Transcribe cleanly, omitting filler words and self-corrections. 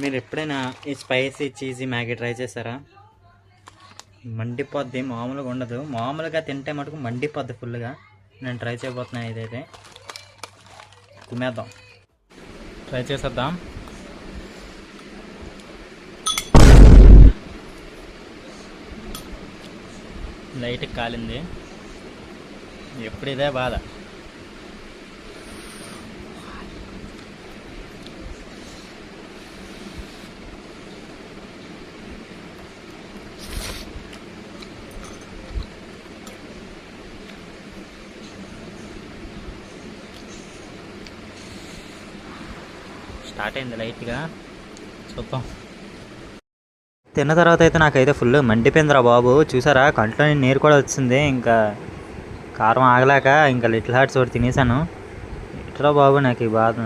మీరు ఎప్పుడైనా ఈ స్పైసీ చీజీ మ్యాగీ ట్రై చేశారా? మండిపోద్ది, మామూలుగా ఉండదు. మామూలుగా తింటే మటుకు మండిపోద్ది ఫుల్గా. నేను ట్రై చేయబోతున్నాను. ఇదైతే తినేద్దాం, ట్రై చేసేద్దాం. లైట్కి కాలింది. ఎప్పుడు ఇదే బాధ. స్టార్ట్ అయింది లైట్గా, చూద్దాం. తిన్న తర్వాత అయితే నాకైతే ఫుల్ మండిపోయిందిరా బాబు. చూసారా, కంట్లో నీరు కూడా వచ్చింది. ఇంకా కారం ఆగలేక ఇంకా లిటిల్ హార్ట్స్ ఒకటి తినేసాను. ఇట్లా బాబు నాకు ఈ బాధ.